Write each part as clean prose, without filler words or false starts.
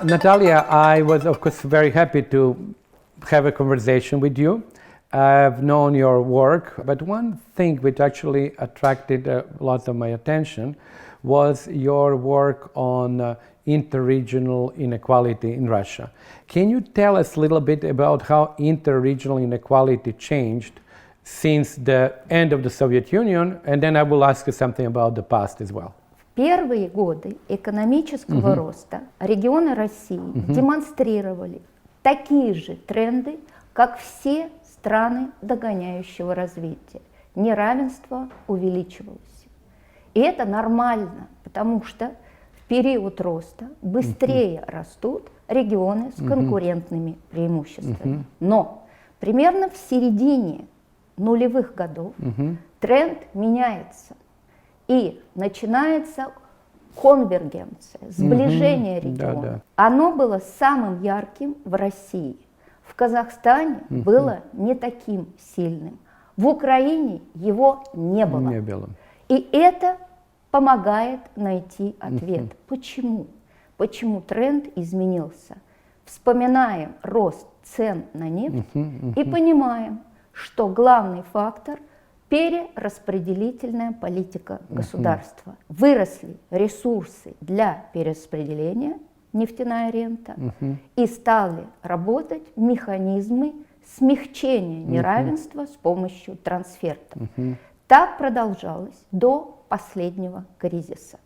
Natalia, I was, of course, very happy to have a conversation with you. I've known your work, but one thing which actually attracted a lot of my attention was your work on interregional inequality in Russia. Can you tell us a little bit about how interregional inequality changed since the end of the Soviet Union, and then I will ask you something about the past as well. В первые годы экономического роста регионы России демонстрировали такие же тренды, как все страны догоняющего развития. Неравенство увеличивалось. И это нормально, потому что в период роста быстрее растут регионы с конкурентными преимуществами. Но примерно в середине нулевых годов тренд меняется. И начинается конвергенция, сближение регионов. Оно было самым ярким в России. В Казахстане было не таким сильным. В Украине его не было. И это помогает найти ответ. Почему? Почему тренд изменился? Вспоминаем рост цен на нефть и понимаем, что главный фактор – перераспределительная политика государства. Выросли ресурсы для перераспределения, нефтяная рента, и стали работать механизмы смягчения неравенства с помощью трансфертов. Так продолжалось до последнего кризиса.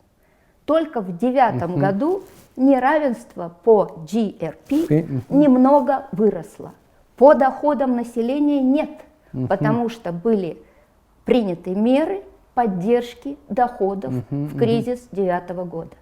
Только в 2009 году неравенство по GRP немного выросло. По доходам населения нет, потому что были приняты меры поддержки доходов в кризис 2009 года.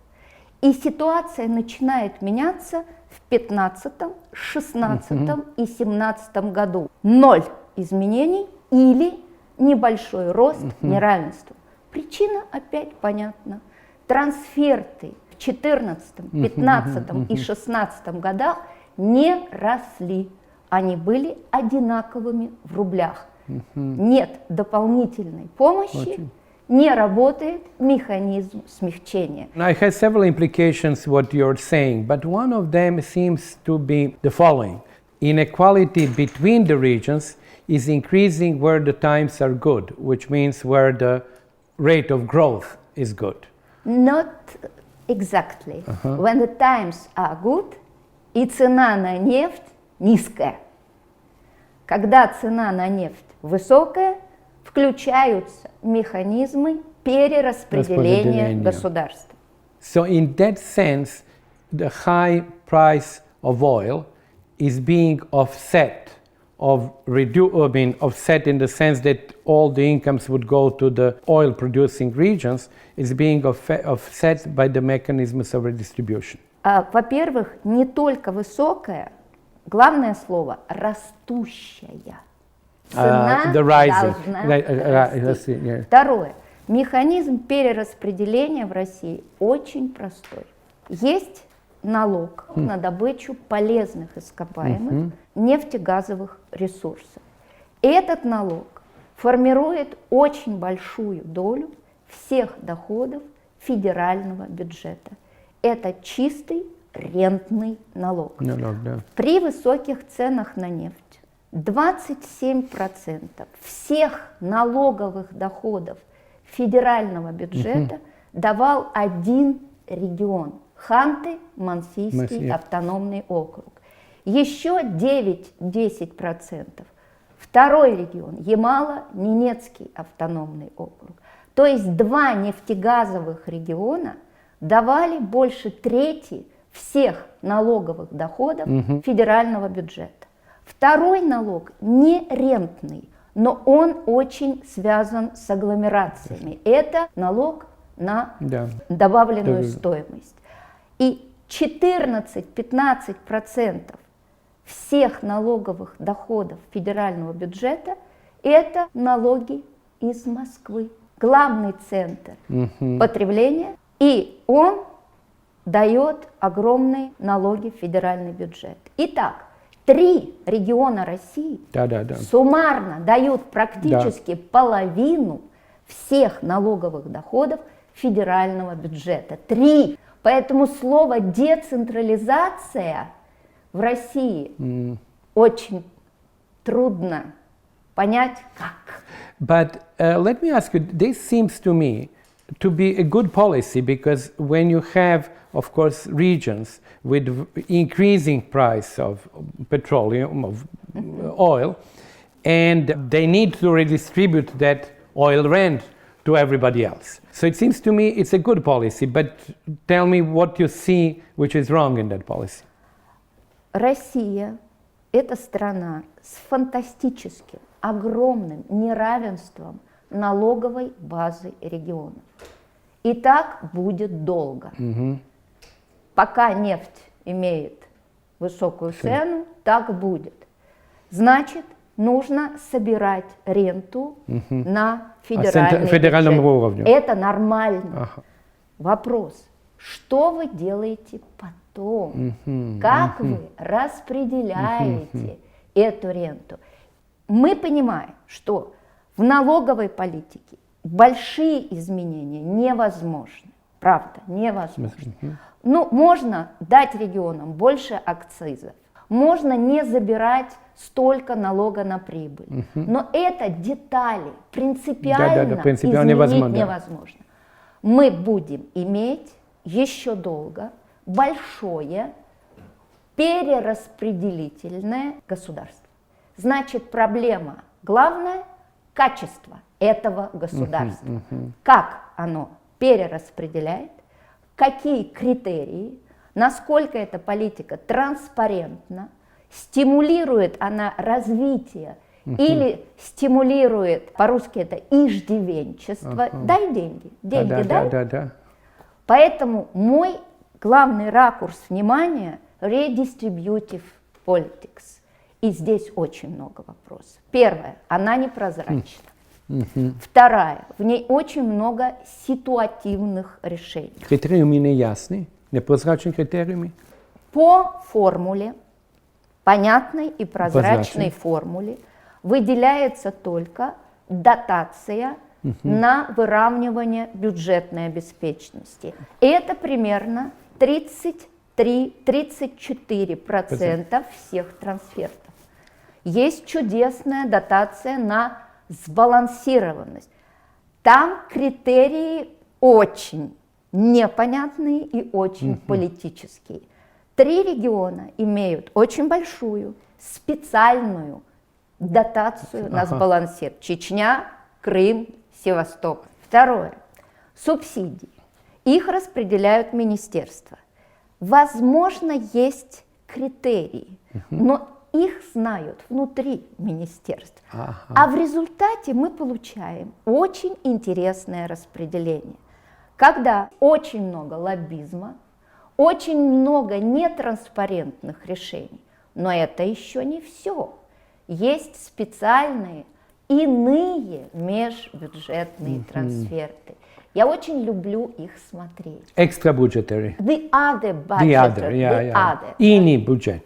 И ситуация начинает меняться в 2015, 2016 и 2017 году. 0 изменений или небольшой рост неравенства. Причина опять понятна. Трансферты в 2014, 2015 и 2016 годах не росли. Они были одинаковыми в рублях. Нет дополнительной помощи, не работает механизм смягчения. I have several implications what you're saying, but one of them seems to be the following. Inequality between the regions is increasing where the times are good, which means where the rate of growth is good. Not exactly. When the times are good, и цена на нефть низкая. Когда цена на нефть высокая, включаются механизмы перераспределения государства. So in that sense, the high price of oil is being offset, offset in the sense that all the incomes would go to the oil-producing regions, is being offset by the mechanisms of redistribution. Во-первых, не только высокая, главное слово – растущая. Цена должна расти. Второе. Механизм перераспределения в России очень простой. Есть налог на добычу полезных ископаемых нефтегазовых ресурсов. Этот налог формирует очень большую долю всех доходов федерального бюджета. Это чистый рентный налог. При высоких ценах на нефть 27% всех налоговых доходов федерального бюджета давал один регион – Ханты-Мансийский автономный округ. Еще 9-10% второй регион – Ямало-Ненецкий автономный округ. То есть два нефтегазовых региона давали больше трети всех налоговых доходов федерального бюджета. Второй налог не рентный, но он очень связан с агломерациями. Это налог на добавленную стоимость. И 14-15% всех налоговых доходов федерального бюджета – это налоги из Москвы. Главный центр потребления, и он дает огромные налоги в федеральный бюджет. Итак, 3 региона России суммарно дают практически половину всех налоговых доходов федерального бюджета. 3. Поэтому слово децентрализация в России очень трудно понять как. But let me ask you, this seems to me to be a good policy because when you have, of course, regions with increasing price of petroleum, of oil, and they need to redistribute that oil rent to everybody else. So it seems to me it's a good policy, but tell me what you see which is wrong in that policy. Россия – это страна с фантастическим, огромным неравенством налоговой базы регионов. И так будет долго. Пока нефть имеет высокую цену, так будет. Значит, нужно собирать ренту на федеральном уровне. Это нормально. Вопрос, что вы делаете потом? Как вы распределяете эту ренту? Мы понимаем, что в налоговой политике большие изменения невозможны. Правда, невозможно. Ну, можно дать регионам больше акцизов, можно не забирать столько налога на прибыль. Но это детали, принципиально изменить невозможно. Мы будем иметь еще долго большое перераспределительное государство. Значит, проблема главная – качество этого государства. Как оно перераспределяет, какие критерии, насколько эта политика транспарентна, стимулирует она развитие или стимулирует, по-русски это иждивенчество. Дай деньги, деньги дай. Поэтому мой главный ракурс внимания – redistributive politics. И здесь очень много вопросов. Первое, она непрозрачна. Вторая, в ней очень много ситуативных решений. Критериумы не ясны, непрозрачные критериумы? По формуле, понятной и прозрачной формуле, выделяется только дотация на выравнивание бюджетной обеспеченности. Это примерно 33-34% всех трансфертов. Есть чудесная дотация на сбалансированность. Там критерии очень непонятные и очень политические. 3 региона имеют очень большую специальную дотацию на сбалансирование. Чечня, Крым, Севастополь. Второе. Субсидии. Их распределяют министерства. Возможно, есть критерии, но их знают внутри министерств. А в результате мы получаем очень интересное распределение. Когда очень много лоббизма, очень много нетранспарентных решений. Но это еще не все. Есть специальные иные межбюджетные трансферты. Я очень люблю их смотреть. Extra-budgetary. The other budget. Иные бюджет.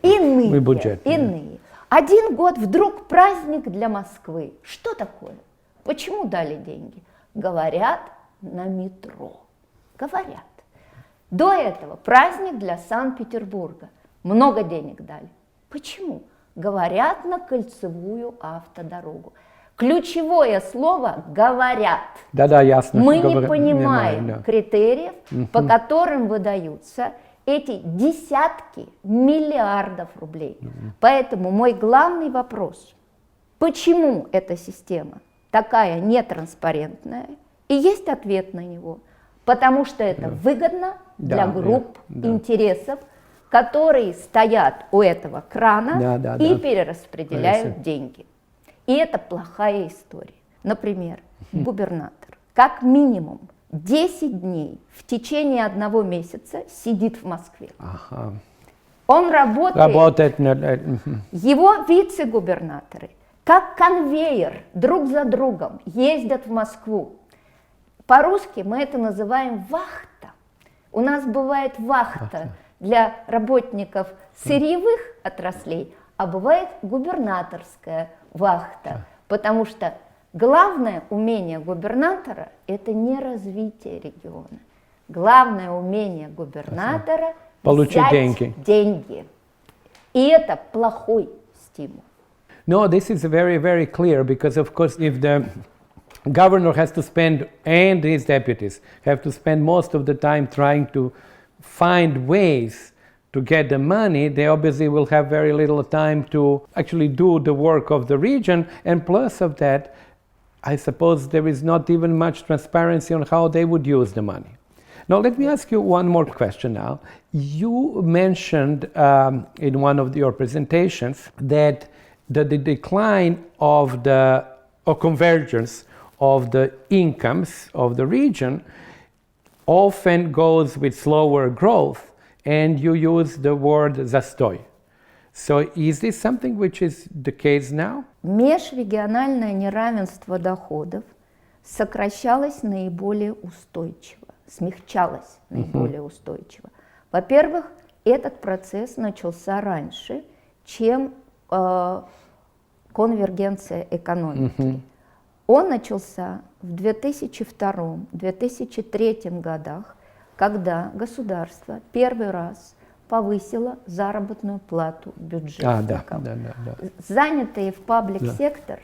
Иные. Один год вдруг праздник для Москвы. Что такое? Почему дали деньги? Говорят, на метро. Говорят. До этого праздник для Санкт-Петербурга. Много денег дали. Почему? Говорят, на кольцевую автодорогу. Ключевое слово «говорят». Да, ясно. Мы не понимаем критериев, по которым выдаются эти десятки миллиардов рублей. Поэтому мой главный вопрос, почему эта система такая нетранспарентная, и есть ответ на него. Потому что это выгодно для групп интересов, которые стоят у этого крана и перераспределяют деньги. И это плохая история. Например, губернатор как минимум 10 дней в течение 1 месяца сидит в Москве. Он работает. Его вице-губернаторы как конвейер друг за другом ездят в Москву. По-русски мы это называем вахта. У нас бывает вахта для работников сырьевых отраслей, а бывает губернаторская вахта, потому что главное умение губернатора – это не развитие региона. Главное умение губернатора Получить взять деньги. деньги. И это плохой стимул. No, this is very, very clear because, of course, if the governor has to spend, and his deputies have to spend most of the time trying to find ways to get the money, they obviously will have very little time to actually do the work of the region. And plus of that, I suppose there is not even much transparency on how they would use the money. Now, let me ask you one more question now. You mentioned in one of your presentations that the decline of or convergence of the incomes of the region often goes with slower growth, and you use the word zastoy. So is this something which is the case now? Межрегиональное неравенство доходов сокращалось наиболее устойчиво, смягчалось наиболее устойчиво. Во-первых, этот процесс начался раньше, чем конвергенция экономики. Он начался в 2002-2003 годах, когда государство первый раз повысило заработную плату бюджетникам. Занятые в паблик-сектор,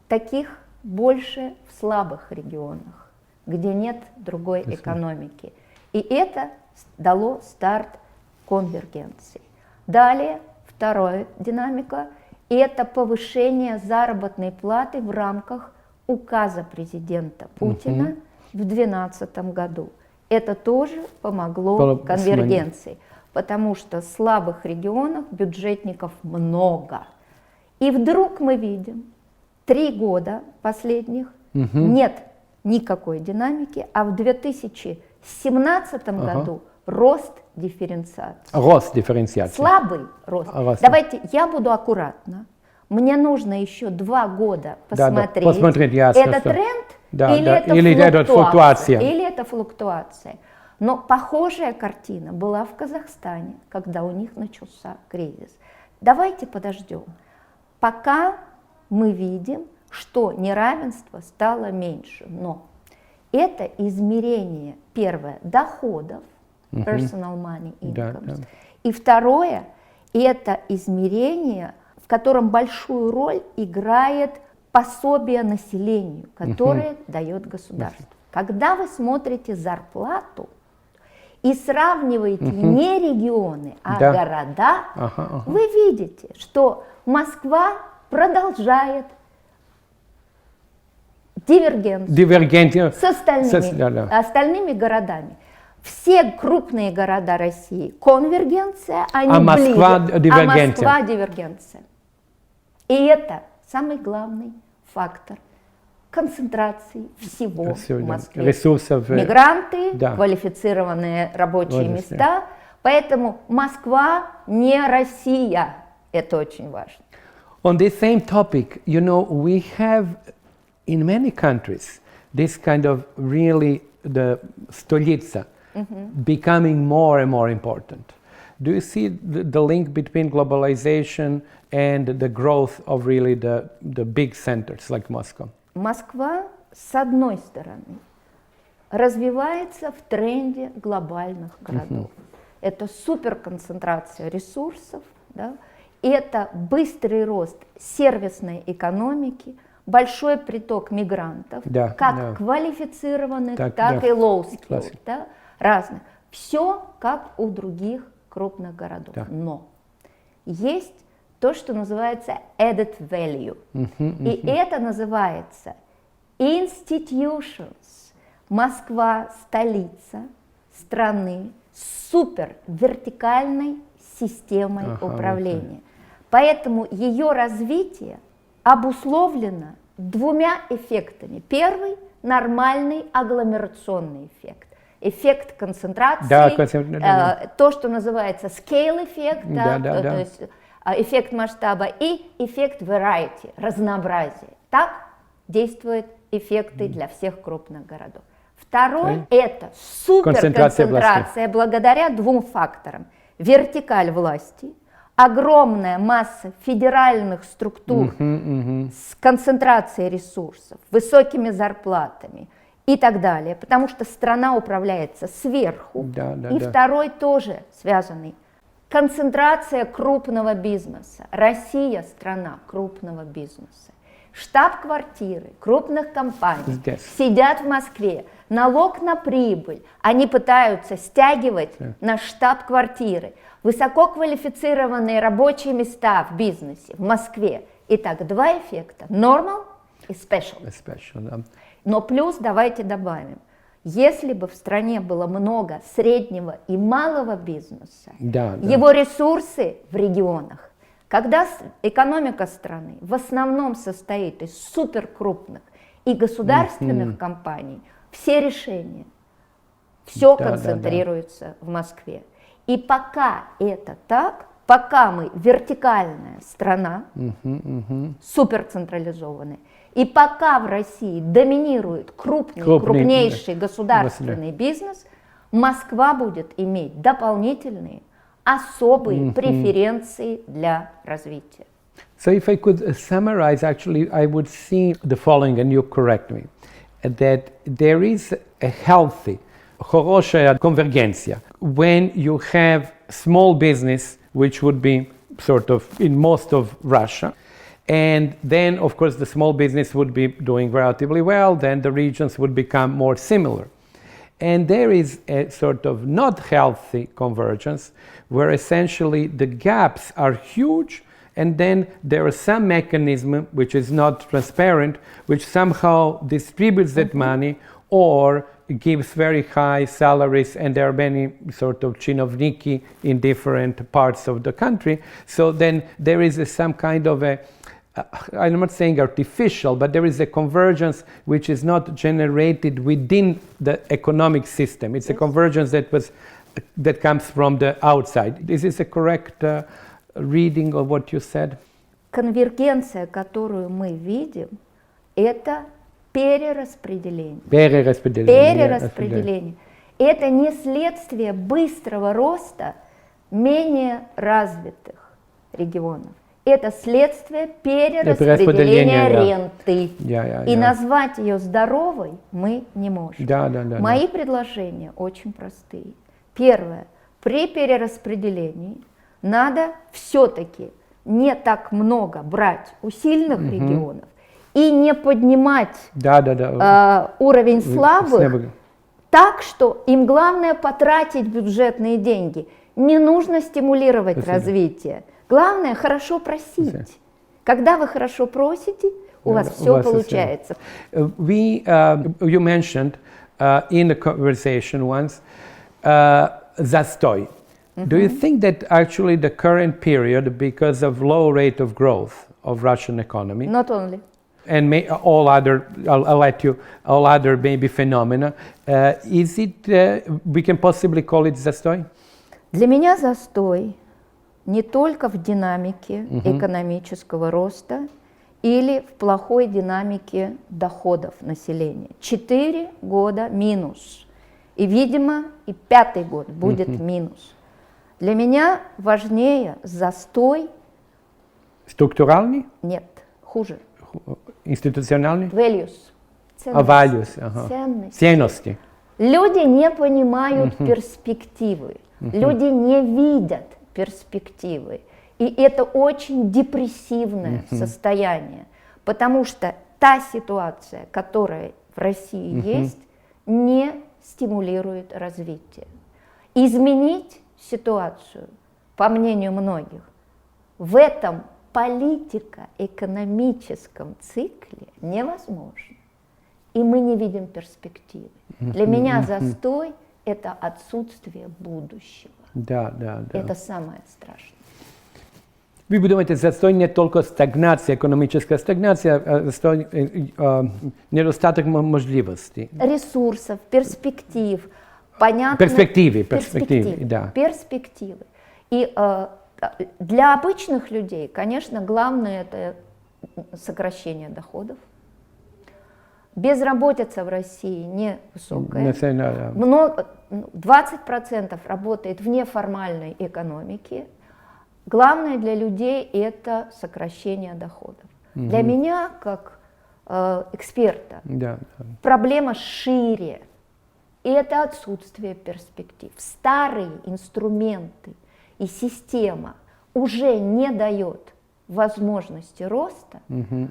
таких больше в слабых регионах, где нет другой экономики. И это дало старт конвергенции. Далее, вторая динамика – это повышение заработной платы в рамках указа президента Путина в 2012 году. Это тоже помогло конвергенции, потому что в слабых регионах бюджетников много. И вдруг мы видим, 3 года последних нет никакой динамики, а в 2017 году рост дифференциации. Рост дифференциации. Слабый рост. Давайте, я буду аккуратна. Мне нужно еще 2 года посмотреть, это тренд или это флуктуация. Или это флуктуация. Но похожая картина была в Казахстане, когда у них начался кризис. Давайте подождем, пока мы видим, что неравенство стало меньше. Но это измерение, первое, доходов, personal money incomes, и второе, это измерение, в котором большую роль играет пособие населению, которое дает государство. Когда вы смотрите зарплату и сравниваете не регионы, а города, вы видите, что Москва продолжает дивергенцию с остальными городами. Все крупные города России конвергенция, они Москва ближе, а Москва дивергенция. И это самый главный фактор концентрации всего в Москве. Ресурсов, мигранты, квалифицированные рабочие места. Поэтому Москва не Россия. Это очень важно. On this same topic, you know, we have in many countries this kind of really the stolica becoming more and more important. Do you see the link between globalization and the growth of really the big centers like Moscow? Москва, с одной стороны, развивается в тренде глобальных городов. Это суперконцентрация ресурсов, это быстрый рост сервисной экономики, большой приток мигрантов, как квалифицированных, так и low-skilled, разных. Все как у других крупных городов. Но есть то, что называется added value. И это называется institutions. Москва – столица страны с супер вертикальной системой управления. Поэтому ее развитие обусловлено 2 эффектами. Первый – нормальный агломерационный эффект. Эффект концентрации, то, что называется scale эффект, то есть эффект масштаба, и эффект variety, разнообразие. Так действуют эффекты для всех крупных городов. Второй – это суперконцентрация благодаря 2 факторам. Вертикаль власти, огромная масса федеральных структур с концентрацией ресурсов, высокими зарплатами и так далее, потому что страна управляется сверху. И второй тоже связанный. Концентрация крупного бизнеса. Россия – страна крупного бизнеса. Штаб-квартиры крупных компаний сидят в Москве. Налог на прибыль они пытаются стягивать на штаб-квартиры. Высококвалифицированные рабочие места в бизнесе в Москве. Итак, два эффекта. Normal и special. Но плюс давайте добавим. Если бы в стране было много среднего и малого бизнеса, его ресурсы в регионах, когда экономика страны в основном состоит из суперкрупных и государственных компаний, все решения, все концентрируется в Москве. И пока это так, пока мы вертикальная страна, суперцентрализованная, и пока в России доминирует крупнейший государственный бизнес, Москва будет иметь дополнительные, особые преференции для развития. So if I could summarize, actually, I would see the following, and you correct me, that there is a healthy, хорошая конвергенция when you have small business, which would be sort of in most of Russia, and then, of course, the small business would be doing relatively well, then the regions would become more similar. And there is a sort of not healthy convergence where essentially the gaps are huge, and then there is some mechanism which is not transparent, which somehow distributes that money or gives very high salaries, and there are many sort of chinovniki in different parts of the country. So then there is some kind of a, I'm not saying artificial, but there is a convergence which is not generated within the economic system. It's a convergence that comes from the outside. Is this a correct reading of what you said? Конвергенция, которую мы видим, это перераспределение. Перераспределение. Это не следствие быстрого роста менее развитых регионов. Это следствие перераспределения ренты. И назвать ее здоровой мы не можем. Мои предложения очень простые. Первое. При перераспределении надо все-таки не так много брать у сильных регионов и не поднимать уровень слабых так, что им главное потратить бюджетные деньги. Не нужно стимулировать развитие. Главное хорошо просить. Когда вы хорошо просите, у вас все получается. You mentioned in the conversation once застой. Do you think that actually the current period, because of low rate of growth of Russian economy, not only, and all other, I'll let you, all other maybe phenomena, is it, we can possibly call it застой? Для меня застой не только в динамике экономического роста или в плохой динамике доходов населения. 4 года минус. И, видимо, и 5-й год будет минус. Для меня важнее застой. Структуральный? Нет, хуже. Институциональный? Values. Ценности. Люди не понимают перспективы. Люди не видят перспективы. И это очень депрессивное состояние, потому что та ситуация, которая в России есть, не стимулирует развитие. Изменить ситуацию, по мнению многих, в этом политико-экономическом цикле невозможно. И мы не видим перспективы. Для меня застой – это отсутствие будущего. Это самое страшное. Вы думаете, застой не только стагнация, экономическая стагнация, а застой, недостаток возможностей? Ресурсов, перспектив, понятно. Перспективы. И для обычных людей, конечно, главное это сокращение доходов. Безработица в России невысокая. 20% работает в неформальной экономике. Главное для людей это сокращение доходов. Для меня, как эксперта. Да, да. Проблема шире. И это отсутствие перспектив. Старые инструменты и система уже не дает возможности роста.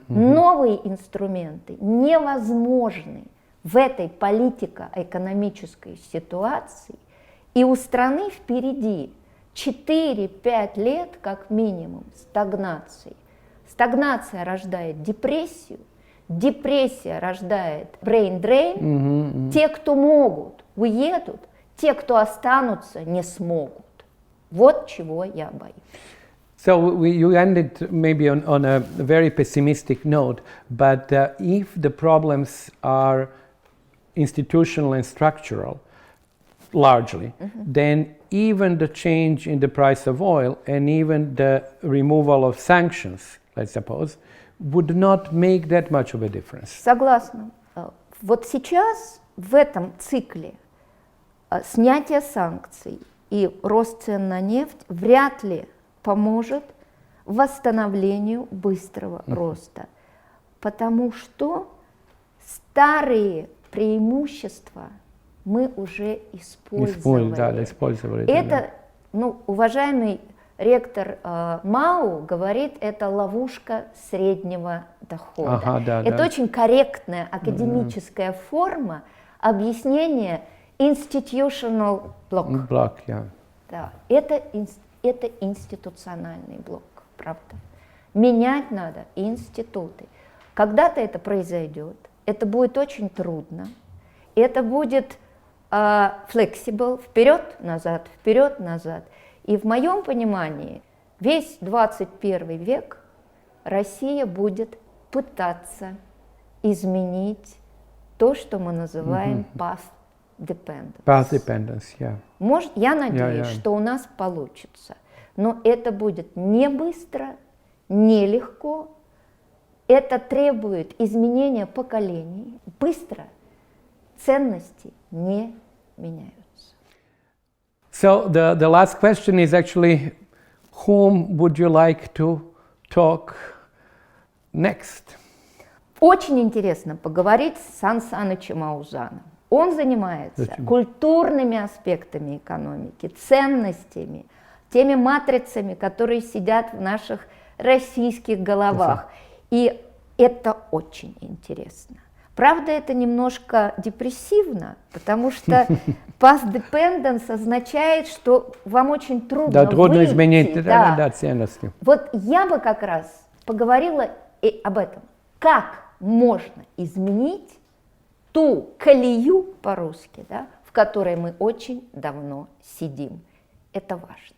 Новые инструменты невозможны в этой политико-экономической ситуации. И у страны впереди 4-5 лет, как минимум, стагнации. Стагнация рождает депрессию, депрессия рождает brain drain. Те, кто могут, уедут, те, кто останутся, не смогут. Вот чего я боюсь. So you ended maybe on a very pessimistic note, but if the problems are institutional and structural, largely, then even the change in the price of oil and even the removal of sanctions, let's suppose, would not make that much of a difference. Согласна. Вот сейчас в этом цикле снятие санкций и рост цен на нефть вряд ли поможет восстановлению быстрого роста, потому что старые преимущества мы уже использовали. Это, ну, уважаемый ректор МАУ говорит, это ловушка среднего дохода. Ага, это очень корректная академическая форма объяснения institutional block. Да, это институциональный блок, правда. Менять надо институты. Когда-то это произойдет, это будет очень трудно, это будет flexible, вперед-назад, вперед-назад. И в моем понимании весь 21 век Россия будет пытаться изменить то, что мы называем path dependence. Path dependence, yeah. Может, я надеюсь, что у нас получится, но это будет не быстро, не легко, это требует изменения поколений. Быстро ценности не меняются. So the last question is actually, whom would you like to talk next? Очень интересно поговорить с Сан Санычем Аузаном. Он занимается культурными аспектами экономики, ценностями, теми матрицами, которые сидят в наших российских головах. И это очень интересно. Правда, это немножко депрессивно, потому что path dependence означает, что вам очень трудно трудно выйти. Изменить ценности. Вот я бы как раз поговорила и об этом. Как можно изменить ту колею, по-русски, да, в которой мы очень давно сидим. Это важно.